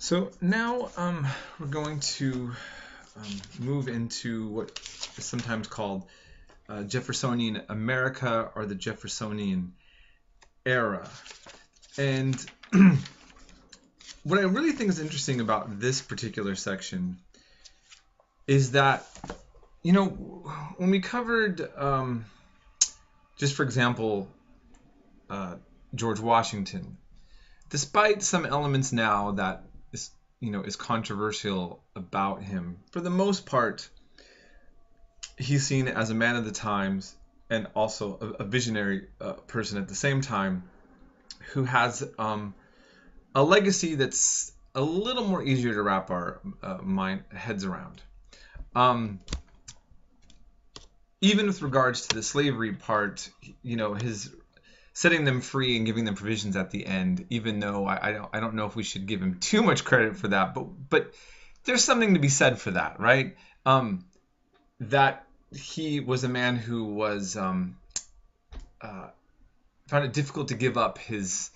So now we're going to move into what is sometimes called Jeffersonian America or the Jeffersonian era. And what I really think is interesting about this particular section is that, when we covered, just for example, George Washington, despite some elements now that is controversial about him, for the most part, he's seen as a man of the times and also a visionary person at the same time, who has a legacy that's a little more easier to wrap our heads around. Even with regards to the slavery part, his setting them free and giving them provisions at the end, even though I don't know if we should give him too much credit for that, but there's something to be said for that, right? That he was a man who was found it difficult to give up his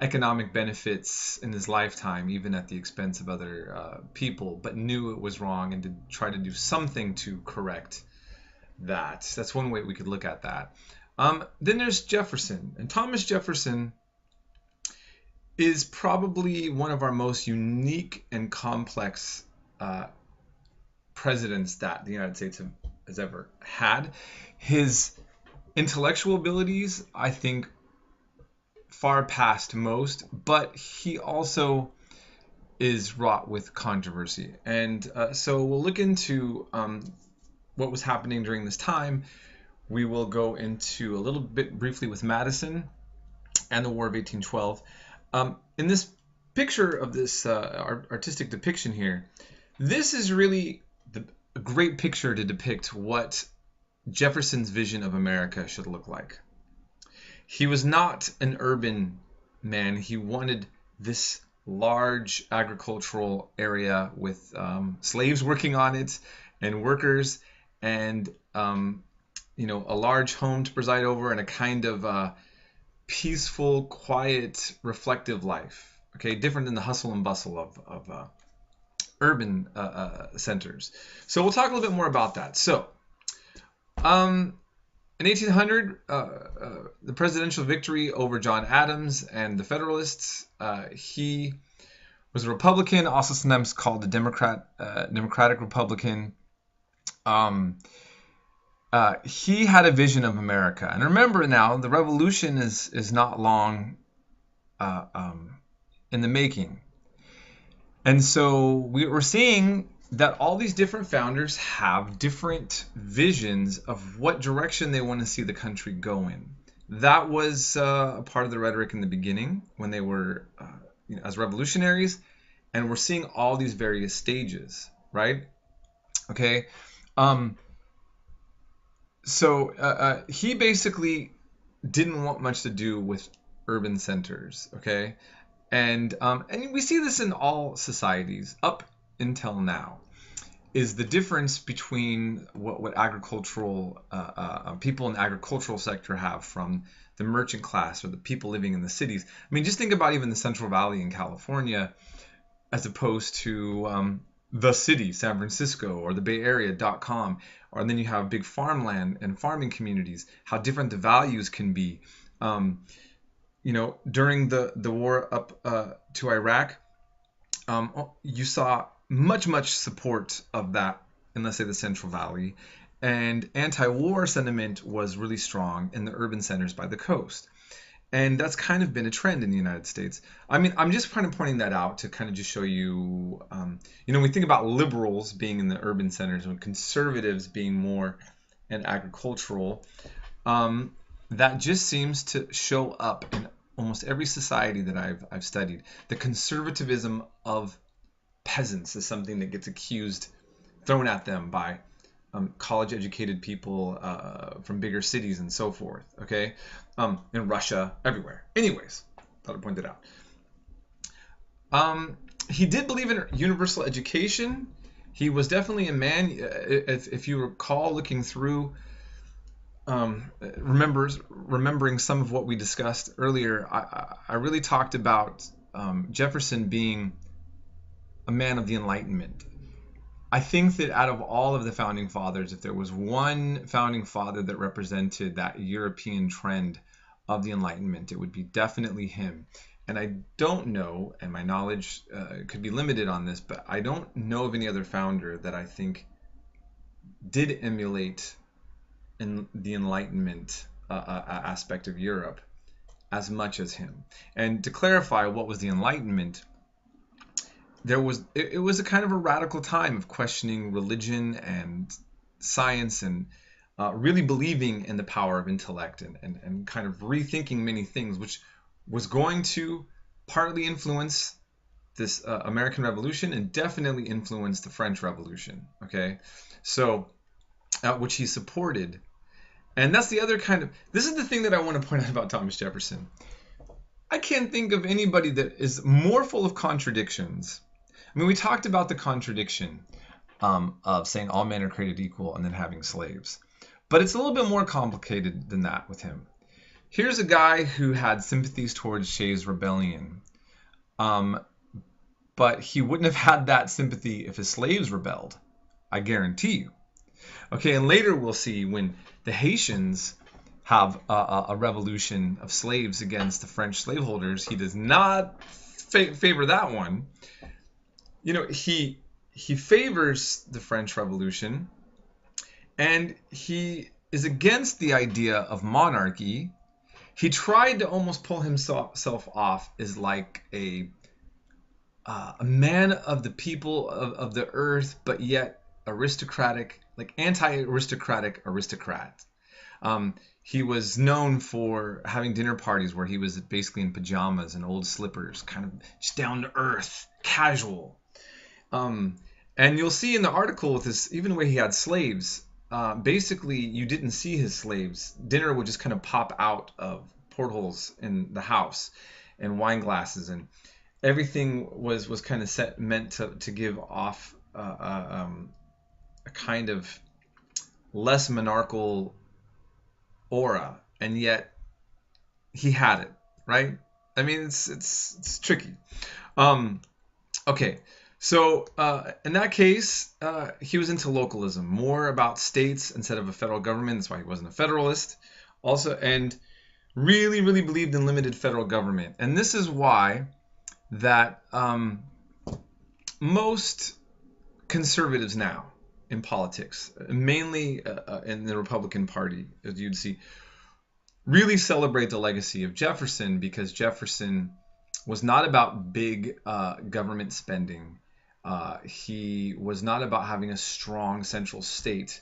economic benefits in his lifetime, even at the expense of other people, but knew it was wrong and to try to do something to correct that. That's one way we could look at that. Then there's Jefferson, and Thomas Jefferson is probably one of our most unique and complex presidents that the United States has ever had. His intellectual abilities, I think, far past most, but he also is wrought with controversy. And so we'll look into what was happening during this time. We will go into a little bit briefly with Madison and the War of 1812. In this picture of this artistic depiction here, this is really a great picture to depict what Jefferson's vision of America should look like. He was not an urban man. He wanted this large agricultural area with slaves working on it and workers and a large home to preside over and a kind of peaceful, quiet, reflective life. Okay, different than the hustle and bustle of urban centers. So we'll talk a little bit more about that. So, in 1800, the presidential victory over John Adams and the Federalists, he was a Republican, also sometimes called the Democratic Republican. He had a vision of America. And remember now, the revolution is not long in the making. And so we're seeing that all these different founders have different visions of what direction they want to see the country go in. That was a part of the rhetoric in the beginning when they were as revolutionaries. And we're seeing all these various stages, right? Okay. So he basically didn't want much to do with urban centers, okay? And we see this in all societies up until now, is the difference between what agricultural people in the agricultural sector have from the merchant class or the people living in the cities. I mean, just think about even the Central Valley in California as opposed to the city, San Francisco, or the Bay Area.com, or then you have big farmland and farming communities, how different the values can be. During the war up to Iraq, you saw much support of that in, let's say, the Central Valley, and anti-war sentiment was really strong in the urban centers by the coast. And that's kind of been a trend in the United States. I mean, I'm just kind of pointing that out to kind of just show you, when we think about liberals being in the urban centers and conservatives being more in agricultural, that just seems to show up in almost every society that I've studied. The conservatism of peasants is something that gets thrown at them by college-educated people from bigger cities and so forth, okay? In Russia, everywhere. Anyways, thought I'd point that out. He did believe in universal education. He was definitely a man, if you recall, looking through, remembering some of what we discussed earlier, I really talked about Jefferson being a man of the Enlightenment. I think that out of all of the founding fathers, if there was one founding father that represented that European trend of the Enlightenment, it would be definitely him. And I don't know, and my knowledge could be limited on this, but I don't know of any other founder that I think did emulate in the Enlightenment aspect of Europe as much as him. And to clarify, what was the Enlightenment? It was a kind of a radical time of questioning religion and science and really believing in the power of intellect and kind of rethinking many things, which was going to partly influence this American Revolution and definitely influence the French Revolution. Okay, so which he supported. And that's the other kind of, this is the thing that I want to point out about Thomas Jefferson. I can't think of anybody that is more full of contradictions. I mean, we talked about the contradiction of saying all men are created equal and then having slaves. But it's a little bit more complicated than that with him. Here's a guy who had sympathies towards Shays' rebellion. But he wouldn't have had that sympathy if his slaves rebelled. I guarantee you. Okay, and later we'll see when the Haitians have a revolution of slaves against the French slaveholders, he does not favor that one. You know, he favors the French Revolution, and he is against the idea of monarchy. He tried to almost pull himself off as like a man of the people of the earth, but yet aristocratic, like anti-aristocratic aristocrat. He was known for having dinner parties where he was basically in pajamas and old slippers, kind of just down to earth, casual. And you'll see in the article with this, even the way he had slaves, basically you didn't see his slaves. Dinner would just kind of pop out of portholes in the house and wine glasses, and everything was kind of meant to give off a kind of less monarchical aura, and yet he had it, right? I mean, it's tricky. Okay, so in that case, he was into localism, more about states instead of a federal government. That's why he wasn't a federalist. Also, and really believed in limited federal government. And this is why that most conservatives now in politics, mainly in the Republican Party, as you'd see, really celebrate the legacy of Jefferson, because Jefferson was not about big government spending. He was not about having a strong central state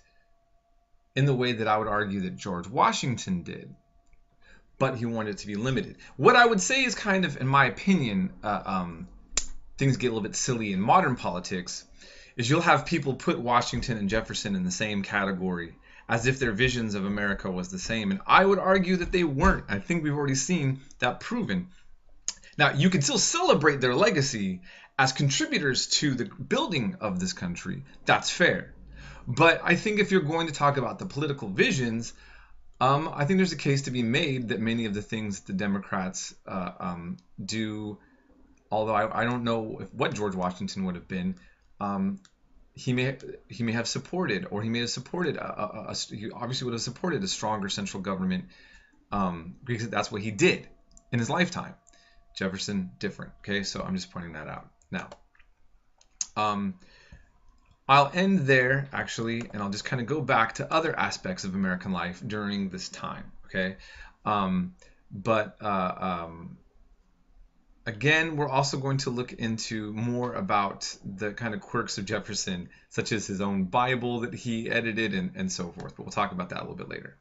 in the way that I would argue that George Washington did, but he wanted it to be limited. What I would say is kind of, in my opinion, things get a little bit silly in modern politics, is you'll have people put Washington and Jefferson in the same category as if their visions of America was the same. And I would argue that they weren't. I think we've already seen that proven. Now, you can still celebrate their legacy as contributors to the building of this country. That's fair. But I think if you're going to talk about the political visions, I think there's a case to be made that many of the things the Democrats do, although I don't know what George Washington would have been, he may have supported, or he may have supported he obviously would have supported a stronger central government, because that's what he did in his lifetime. Jefferson, different. Okay, so I'm just pointing that out. Now, I'll end there actually, and I'll just kind of go back to other aspects of American life during this time. Okay, again, we're also going to look into more about the kind of quirks of Jefferson, such as his own Bible that he edited and so forth. But we'll talk about that a little bit later.